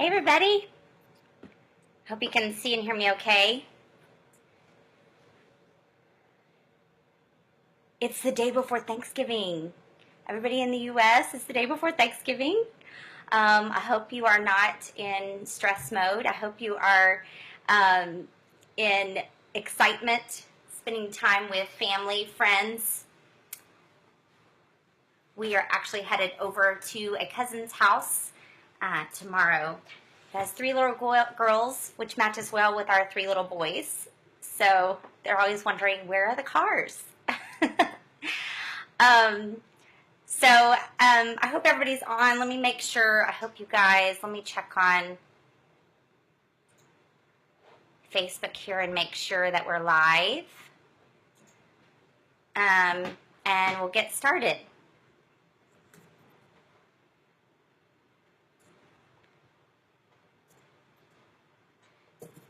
Hey everybody, hope you can see and hear me okay. It's the day before Thanksgiving. Everybody in the US, it's the day before Thanksgiving. I hope you are not in stress mode. I hope you are in excitement, spending time with family, friends. We are actually headed over to a cousin's house tomorrow. It has 3 little girls, which matches well with our 3 little boys. So they're always wondering, where are the cars? I hope everybody's on. Let me make sure. I hope you guys, let me check on Facebook here and make sure that we're live. And we'll get started.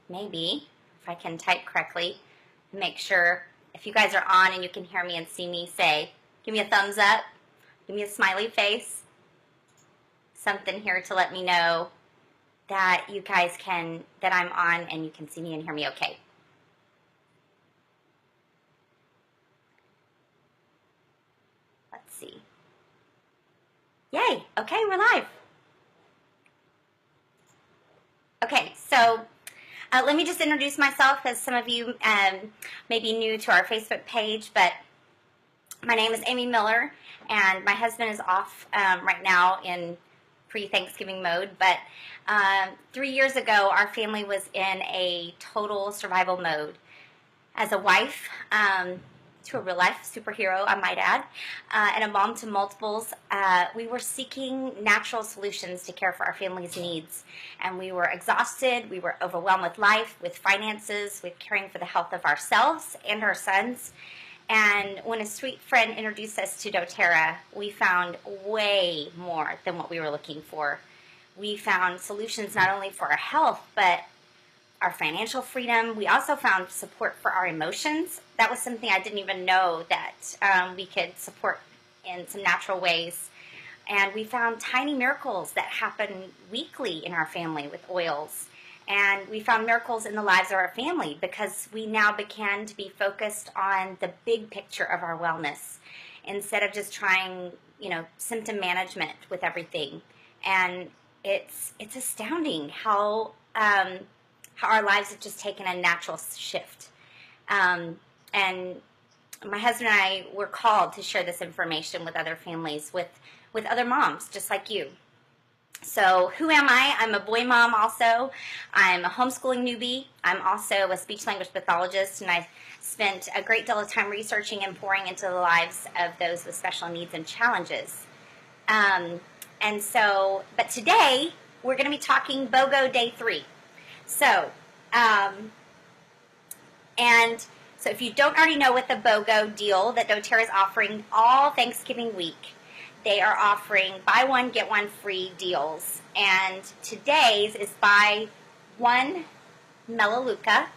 Maybe, if I can type correctly, make sure if you guys are on and you can hear me and see me, say, give me a thumbs up, give me a smiley face, something here to let me know that you guys can, that I'm on and you can see me and hear me okay. Let's see. Yay, okay, we're live. Okay, so let me just introduce myself, as some of you may be new to our Facebook page, but my name is Amy Miller, and my husband is off right now in pre-Thanksgiving mode, but 3 years ago, our family was in a total survival mode. As a wife to a real-life superhero, I might add, and a mom to multiples, we were seeking natural solutions to care for our family's needs. And we were exhausted, we were overwhelmed with life, with finances, with caring for the health of ourselves and our sons. And when a sweet friend introduced us to doTERRA, we found way more than what we were looking for. We found solutions not only for our health, but our financial freedom. We also found support for our emotions. That was something I didn't even know that we could support in some natural ways. And we found tiny miracles that happen weekly in our family with oils. And we found miracles in the lives of our family because we now began to be focused on the big picture of our wellness instead of just trying, symptom management with everything. And it's astounding how our lives have just taken a natural shift. And my husband and I were called to share this information with other families, with other moms just like you. So who am I? I'm a boy mom also. I'm a homeschooling newbie. I'm also a speech language pathologist, and I've spent a great deal of time researching and pouring into the lives of those with special needs and challenges. But today we're going to be talking BOGO Day 3. So if you don't already know what the BOGO deal that doTERRA is offering all Thanksgiving week, they are offering buy one, get one free deals. And today's is buy one Melaleuca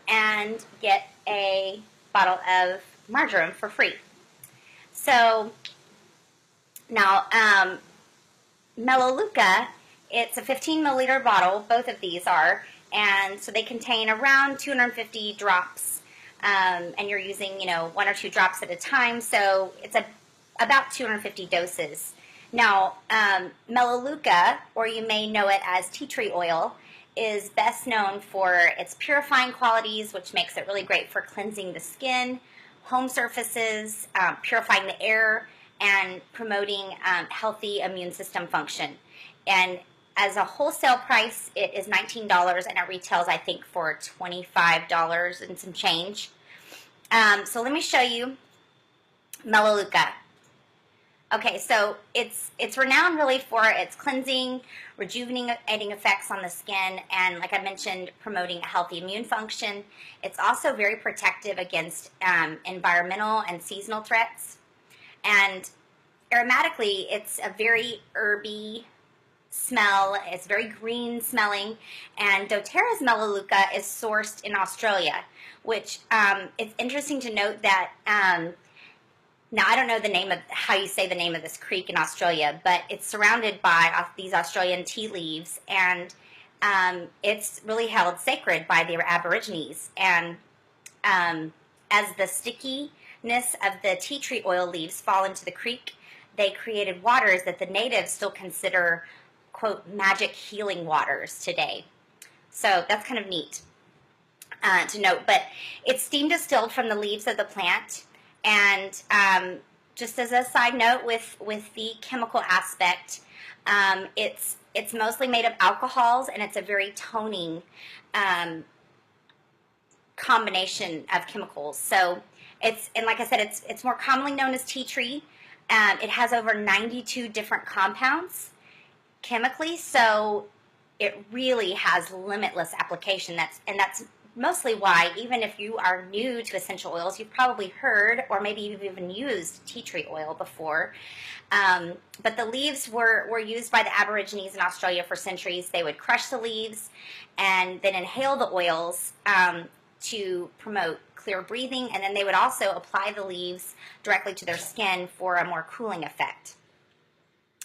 and get a bottle of Marjoram for free. So now, Melaleuca, it's a 15 milliliter bottle, both of these are, and so they contain around 250 drops, and you're using, 1 or 2 drops at a time, so it's about 250 doses. Now, Melaleuca, or you may know it as tea tree oil, is best known for its purifying qualities, which makes it really great for cleansing the skin, home surfaces, purifying the air, and promoting healthy immune system function. And as a wholesale price, it is $19, and it retails, I think, for $25 and some change. So let me show you Melaleuca. Okay, so it's renowned really for its cleansing, rejuvenating effects on the skin, and like I mentioned, promoting a healthy immune function. It's also very protective against environmental and seasonal threats. And aromatically, it's a very herby smell. It's very green smelling, and doTERRA's Melaleuca is sourced in Australia, which it's interesting to note that Now, I don't know the name of how you say the name of this creek in Australia, but it's surrounded by these Australian tea leaves, and it's really held sacred by the Aborigines. And as the stickiness of the tea tree oil leaves fall into the creek, they created waters that the natives still consider, quote, magic healing waters today. So that's kind of neat to note. But it's steam distilled from the leaves of the plant. And just as a side note with the chemical aspect, it's mostly made of alcohols, and it's a very toning combination of chemicals. So and like I said, it's more commonly known as tea tree. It has over 92 different compounds chemically, so it really has limitless application. That's mostly why, even if you are new to essential oils, you've probably heard, or maybe you've even used tea tree oil before. But the leaves were used by the Aborigines in Australia for centuries. They would crush the leaves and then inhale the oils to promote clear breathing, and then they would also apply the leaves directly to their skin for a more cooling effect.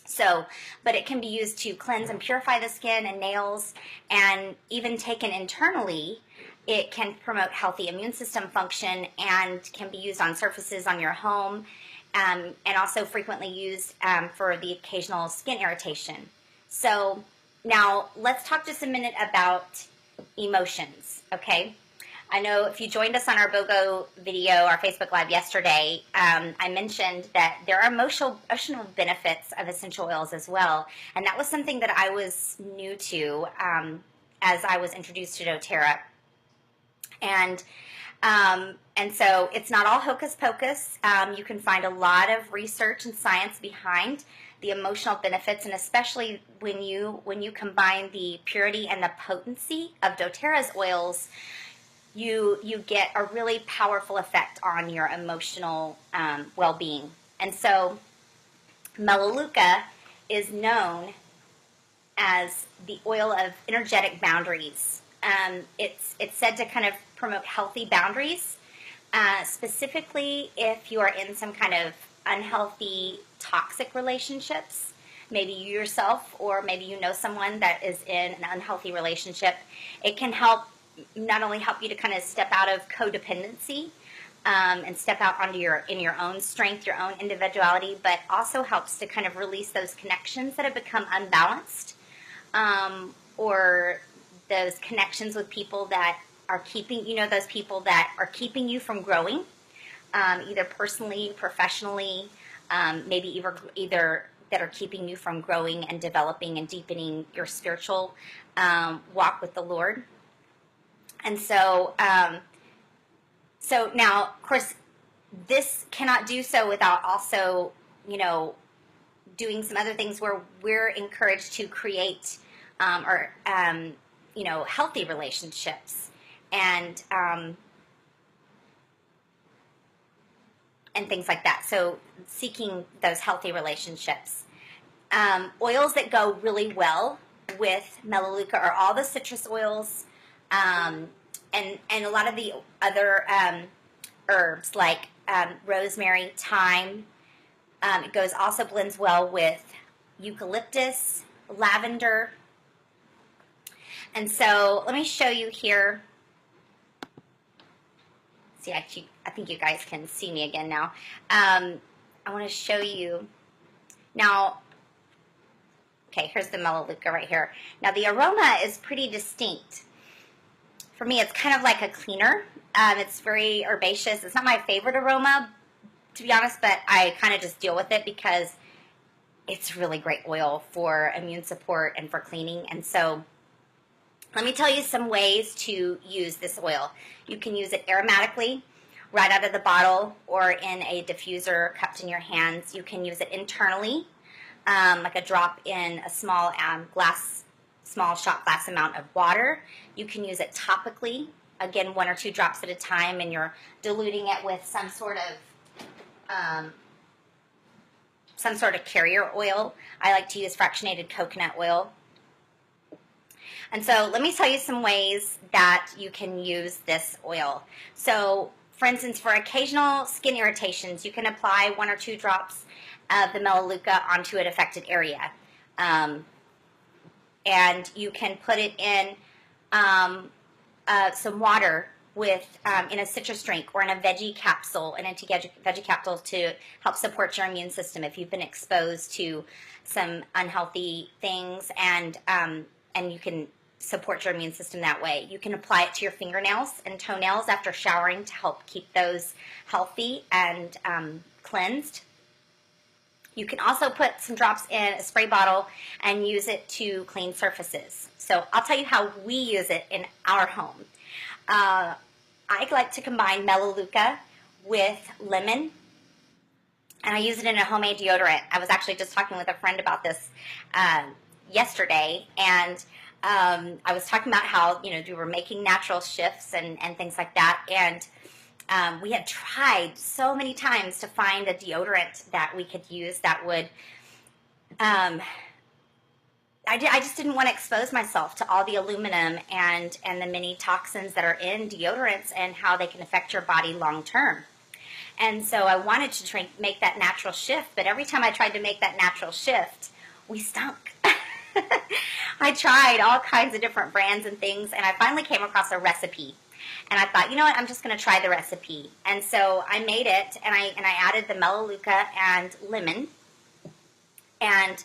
So, but it can be used to cleanse and purify the skin and nails, and even taken internally, it can promote healthy immune system function and can be used on surfaces on your home, and also frequently used for the occasional skin irritation. So now let's talk just a minute about emotions, okay? I know if you joined us on our BOGO video, our Facebook Live yesterday, I mentioned that there are emotional benefits of essential oils as well. And that was something that I was new to as I was introduced to doTERRA. And so it's not all hocus pocus. You can find a lot of research and science behind the emotional benefits, and especially when you combine the purity and the potency of doTERRA's oils, you get a really powerful effect on your emotional well-being. And so Melaleuca is known as the oil of energetic boundaries. It's said to kind of promote healthy boundaries, specifically if you are in some kind of unhealthy, toxic relationships. Maybe you yourself, or maybe you know someone that is in an unhealthy relationship. It can not only help you to kind of step out of codependency and step out onto your own strength, your own individuality, but also helps to kind of release those connections that have become unbalanced, or those connections with people that are keeping you from growing, either personally, professionally, maybe either that are keeping you from growing and developing and deepening your spiritual walk with the Lord. And so, so now, of course, this cannot do so without also, doing some other things where we're encouraged to create, healthy relationships and things like that. So seeking those healthy relationships. Oils that go really well with Melaleuca are all the citrus oils, and a lot of the other herbs like rosemary, thyme. It also blends well with eucalyptus, lavender. And so let me show you here. See, I think you guys can see me again now. I want to show you now. Okay, here's the Melaleuca right here. Now the aroma is pretty distinct. For me, it's kind of like a cleaner. It's very herbaceous. It's not my favorite aroma, to be honest, but I kind of just deal with it because it's really great oil for immune support and for cleaning. And so let me tell you some ways to use this oil. You can use it aromatically, right out of the bottle, or in a diffuser cupped in your hands. You can use it internally, like a drop in a small shot glass amount of water. You can use it topically, again 1 or 2 drops at a time, and you're diluting it with some sort of carrier oil. I like to use fractionated coconut oil. And so let me tell you some ways that you can use this oil. So For instance, for occasional skin irritations, you can apply 1 or 2 drops of the Melaleuca onto an affected area. And you can put it in some water with in a citrus drink or in a veggie capsule, an anti-veggie capsule to help support your immune system if you've been exposed to some unhealthy things, and you can support your immune system that way. You can apply it to your fingernails and toenails after showering to help keep those healthy and cleansed. You can also put some drops in a spray bottle and use it to clean surfaces. So I'll tell you how we use it in our home. I like to combine Melaleuca with lemon, and I use it in a homemade deodorant. I was actually just talking with a friend about this yesterday, and I was talking about how, you know, we were making natural shifts and things like that, and we had tried so many times to find a deodorant that we could use that would, I just didn't want to expose myself to all the aluminum and the many toxins that are in deodorants and how they can affect your body long term. And so I wanted to make that natural shift, but every time I tried to make that natural shift, we stunk. I tried all kinds of different brands and things, and I finally came across a recipe. And I thought, you know what, I'm just going to try the recipe. And so I made it, and I added the Melaleuca and lemon. And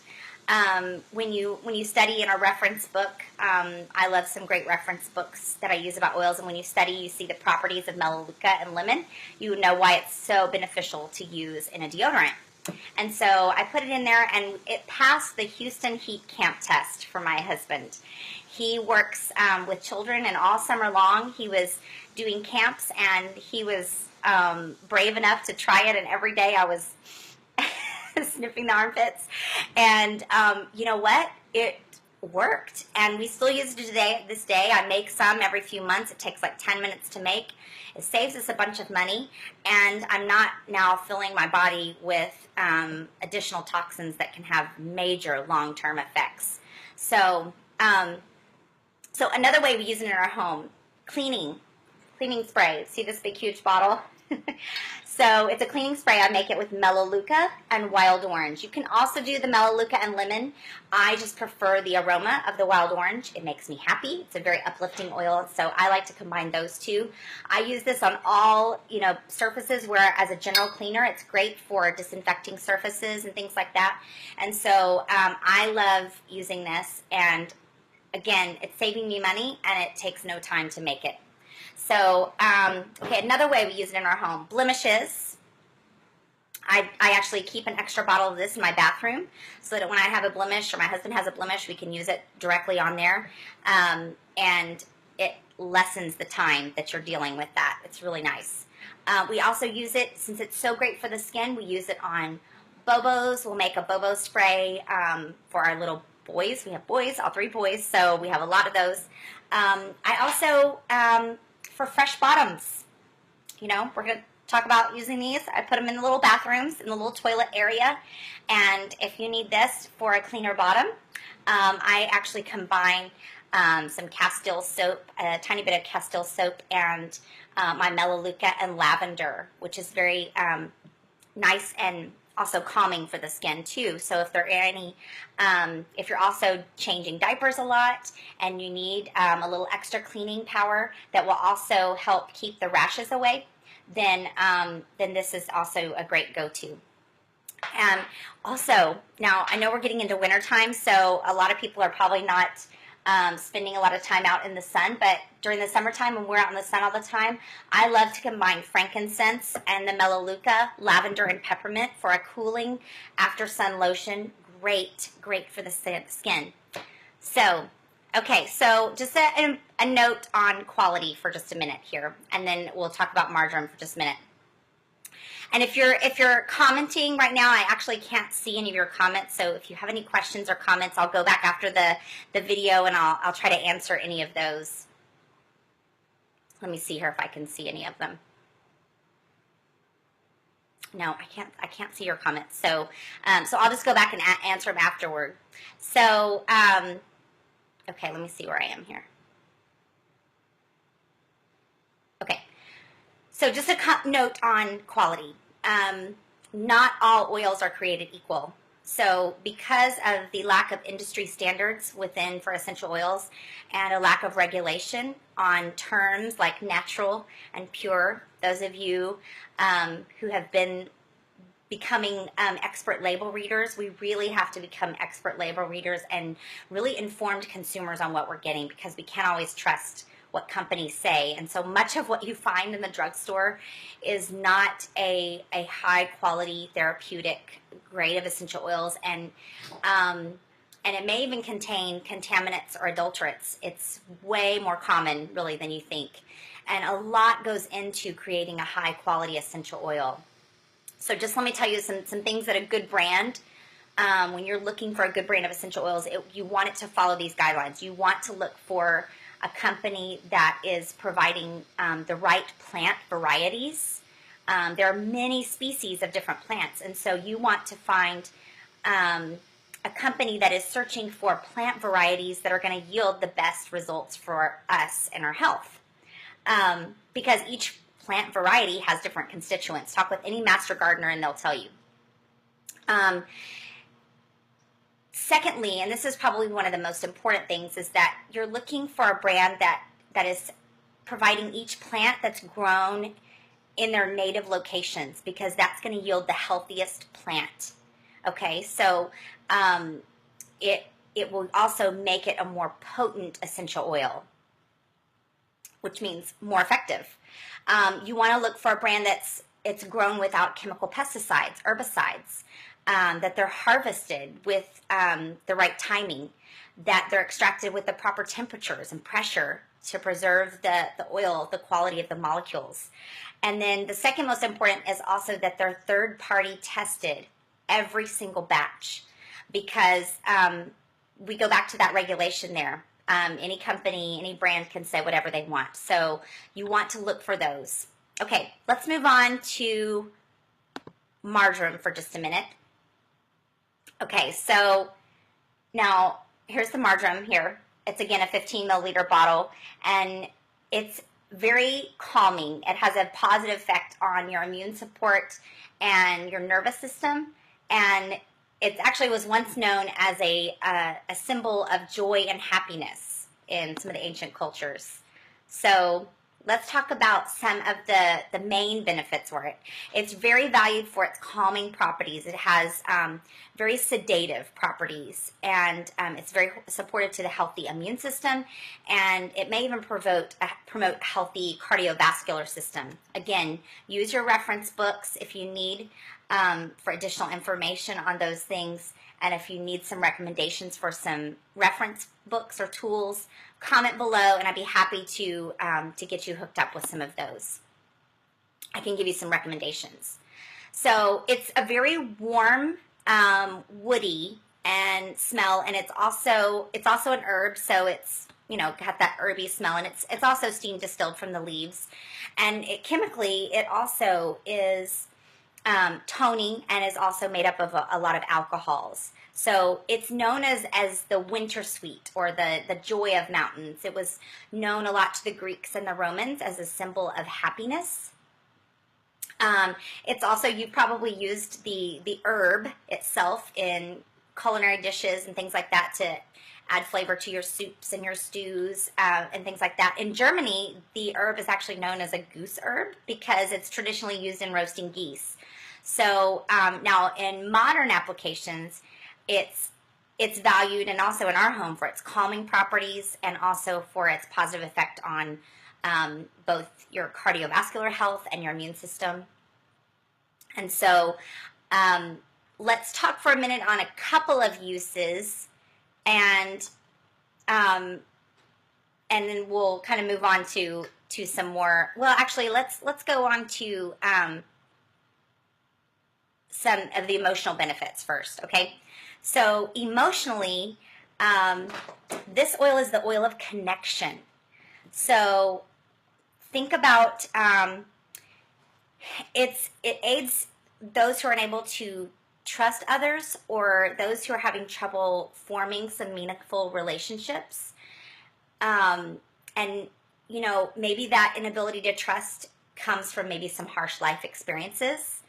when you study in a reference book, I love some great reference books that I use about oils. And when you study, you see the properties of Melaleuca and lemon. You know why it's so beneficial to use in a deodorant. And so I put it in there, and it passed the Houston Heat Camp test for my husband. He works with children, and all summer long he was doing camps, and he was brave enough to try it, and every day I was sniffing the armpits. And you know what? It worked, and we still use it today. This day, I make some every few months. It takes like 10 minutes to make. It saves us a bunch of money, and I'm not now filling my body with additional toxins that can have major long-term effects. So, so another way we use it in our home, cleaning spray. See this big, huge bottle? So it's a cleaning spray. I make it with Melaleuca and wild orange. You can also do the Melaleuca and lemon. I just prefer the aroma of the wild orange. It makes me happy. It's a very uplifting oil, so I like to combine those two. I use this on all, you know, surfaces where, as a general cleaner, it's great for disinfecting surfaces and things like that. And so I love using this, and again, it's saving me money, and it takes no time to make it. So, okay, another way we use it in our home, blemishes. I actually keep an extra bottle of this in my bathroom so that when I have a blemish or my husband has a blemish, we can use it directly on there. And it lessens the time that you're dealing with that. It's really nice. We also use it, since it's so great for the skin, we use it on Bobos. We'll make a Bobo spray for our little boys. We have boys, all 3 boys, so we have a lot of those. I also... for fresh bottoms, you know, we're going to talk about using these. I put them in the little bathrooms, in the little toilet area, and if you need this for a cleaner bottom, I actually combine some Castile soap, a tiny bit of Castile soap, and my Melaleuca and lavender, which is very nice and also calming for the skin too. So if there are any, if you're also changing diapers a lot and you need a little extra cleaning power that will also help keep the rashes away, then this is also a great go-to. Also, now I know we're getting into wintertime, so a lot of people are probably not spending a lot of time out in the sun, but during the summertime when we're out in the sun all the time, I love to combine frankincense and the Melaleuca, lavender, and peppermint for a cooling after sun lotion. Great for the skin. So, okay, so just a note on quality for just a minute here, and then we'll talk about marjoram for just a minute. And if you're commenting right now, I actually can't see any of your comments. So if you have any questions or comments, I'll go back after the video and I'll try to answer any of those. Let me see here if I can see any of them. No, I can't see your comments. So so I'll just go back and answer them afterward. So okay, let me see where I am here. Okay. So just a note on quality. Not all oils are created equal. So because of the lack of industry standards within for essential oils and a lack of regulation on terms like natural and pure, those of you who have been becoming expert label readers, we really have to become expert label readers and really informed consumers on what we're getting, because we can't always trust what companies say. And so much of what you find in the drugstore is not a high quality therapeutic grade of essential oils, and it may even contain contaminants or adulterates. It's way more common really than you think, and a lot goes into creating a high quality essential oil. So just let me tell you some things that a good brand, when you're looking for a good brand of essential oils, you want it to follow these guidelines. You want to look for a company that is providing the right plant varieties. There are many species of different plants, and so you want to find a company that is searching for plant varieties that are going to yield the best results for us and our health. Because each plant variety has different constituents. Talk with any master gardener and they'll tell you. Secondly, and this is probably one of the most important things, is that you're looking for a brand that is providing each plant that's grown in their native locations, because that's going to yield the healthiest plant. Okay, so it will also make it a more potent essential oil, which means more effective. You want to look for a brand it's grown without chemical pesticides, herbicides, that they're harvested with the right timing, that they're extracted with the proper temperatures and pressure to preserve the oil, the quality of the molecules. And then the second most important is also that they're third-party tested every single batch, because we go back to that regulation there. Any company, any brand can say whatever they want. So you want to look for those. Okay, let's move on to marjoram for just a minute. Okay, so now here's the marjoram here. It's again a 15 milliliter bottle, and it's very calming. It has a positive effect on your immune support and your nervous system, and it actually was once known as a symbol of joy and happiness in some of the ancient cultures. So let's talk about some of the main benefits for it. It's very valued for its calming properties. It has very sedative properties, and it's very supportive to the healthy immune system, and it may even promote healthy cardiovascular system. Again, use your reference books if you need for additional information on those things, and if you need some recommendations for some reference books or tools, comment below, and I'd be happy to get you hooked up with some of those. I can give you some recommendations. So it's a very warm, woody and smell, and it's also an herb, so it's got that herby smell, and it's also steam distilled from the leaves, and chemically it also is toning and is also made up of a lot of alcohols. So it's known as the winter sweet, or the joy of mountains. It was known a lot to the Greeks and the Romans as a symbol of happiness. It's also, you probably used the herb itself in culinary dishes and things like that to add flavor to your soups and your stews and things like that. In Germany, the herb is actually known as a goose herb because it's traditionally used in roasting geese. So now in modern applications, it's valued, and also in our home, for its calming properties and also for its positive effect on both your cardiovascular health and your immune system. And so let's talk for a minute on a couple of uses, and then we'll kind of move on to some more. Well, actually, let's go on to some of the emotional benefits first, okay? So emotionally, this oil is the oil of connection. So think about it aids those who are unable to trust others, or those who are having trouble forming some meaningful relationships. And maybe that inability to trust comes from maybe some harsh life experiences,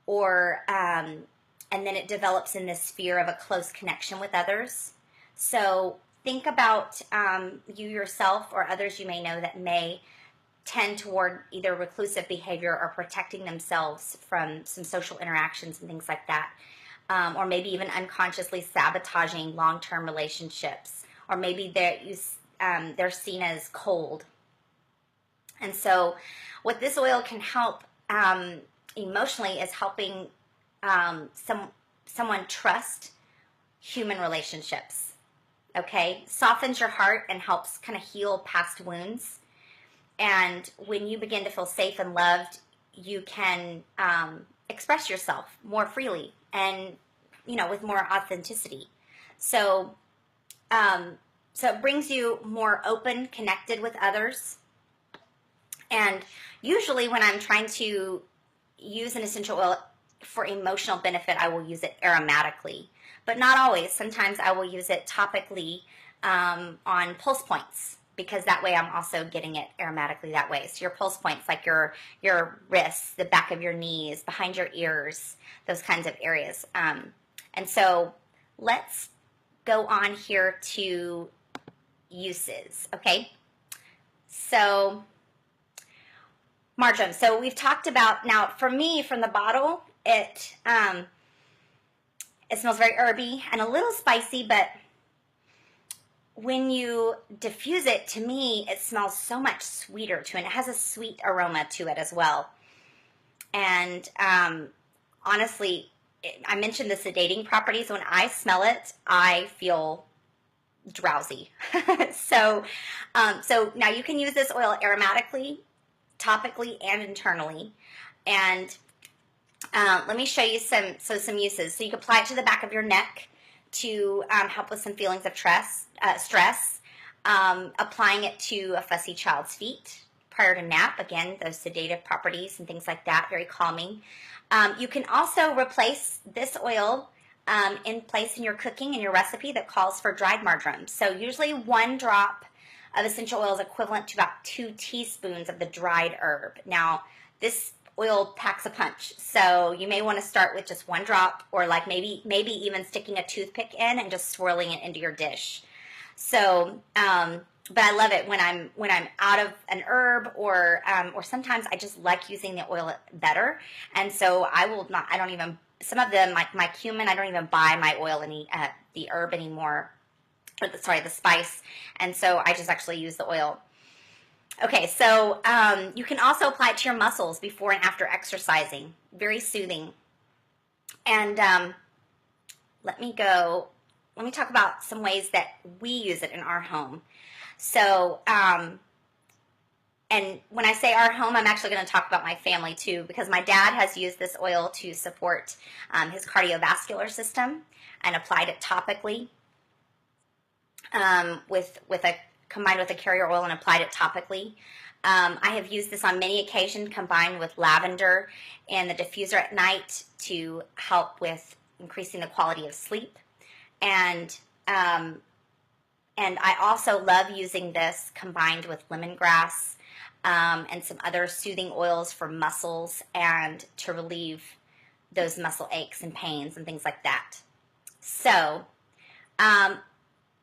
or and then it develops in this fear of a close connection with others. So think about you yourself or others you may know that may tend toward either reclusive behavior or protecting themselves from some social interactions and things like that. Or maybe even unconsciously sabotaging long-term relationships. Or maybe they're seen as cold. And so what this oil can help emotionally is helping someone trust human relationships. Okay? Softens your heart and helps kind of heal past wounds. And when you begin to feel safe and loved, you can express yourself more freely and, with more authenticity. So, so it brings you more open, connected with others. And usually when I'm trying to use an essential oil for emotional benefit, I will use it aromatically. But not always. Sometimes I will use it topically on pulse points, because that way I'm also getting it aromatically that way. So your pulse points, like your wrists, the back of your knees, behind your ears, those kinds of areas. And so let's go on here to uses, okay? So marjoram. So we've talked about, now for me, from the bottle, it smells very herby and a little spicy, but when you diffuse it, to me, it smells so much sweeter too, and it has a sweet aroma to it as well. And honestly, I mentioned the sedating properties. When I smell it, I feel drowsy. So now you can use this oil aromatically, topically, and internally. And let me show you some uses. So you can apply it to the back of your neck to help with some feelings of stress, applying it to a fussy child's feet prior to nap. Again, those sedative properties and things like that, very calming. You can also replace this oil in place in your cooking and your recipe that calls for dried marjoram. So usually 1 drop of essential oil is equivalent to about 2 teaspoons of the dried herb. Now, this oil packs a punch, so you may want to start with just 1 drop, or like maybe even sticking a toothpick in and just swirling it into your dish. So, but I love it when I'm out of an herb, or sometimes I just like using the oil better, and so I don't even, some of them, like my cumin, I don't even buy my oil the herb anymore, the spice, and so I just actually use the oil. Okay, so you can also apply it to your muscles before and after exercising. Very soothing. And let me talk about some ways that we use it in our home. So, and when I say our home, I'm actually going to talk about my family too, because my dad has used this oil to support his cardiovascular system and applied it topically combined with a carrier oil and applied it topically. I have used this on many occasions combined with lavender and the diffuser at night to help with increasing the quality of sleep. And I also love using this combined with lemongrass and some other soothing oils for muscles and to relieve those muscle aches and pains and things like that. So,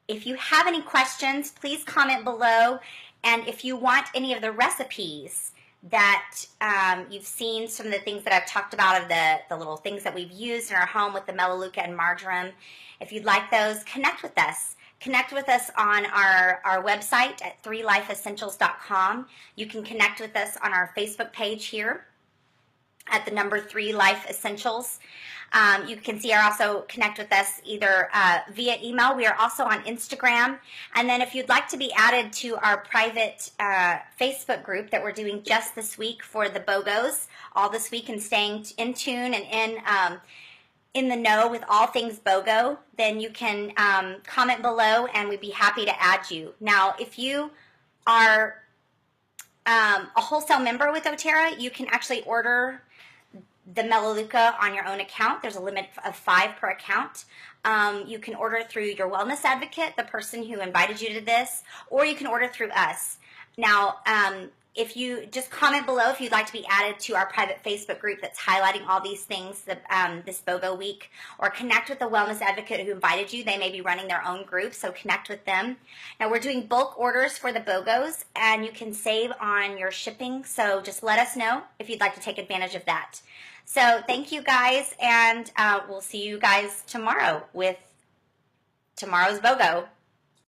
if you have any questions, please comment below. And if you want any of the recipes that you've seen, some of the things that I've talked about of the little things that we've used in our home with the Melaleuca and marjoram, if you'd like those, connect with us. Connect with us on our website at 3lifeessentials.com. You can connect with us on our Facebook page here at the number 3 Life Essentials. You can see or also connect with us either via email. We are also on Instagram. And then if you'd like to be added to our private Facebook group that we're doing just this week for the BOGOs, all this week, and staying in tune and in the know with all things BOGO, then you can comment below and we'd be happy to add you. Now, if you are a wholesale member with doTERRA, you can actually order the Melaleuca on your own account. There's a limit of 5 per account. You can order through your wellness advocate, the person who invited you to this, or you can order through us. Now, if you just comment below if you'd like to be added to our private Facebook group that's highlighting all these things this BOGO week, or connect with the wellness advocate who invited you. They may be running their own group, so connect with them. Now, we're doing bulk orders for the BOGOs, and you can save on your shipping, so just let us know if you'd like to take advantage of that. So thank you guys, and we'll see you guys tomorrow with tomorrow's BOGO.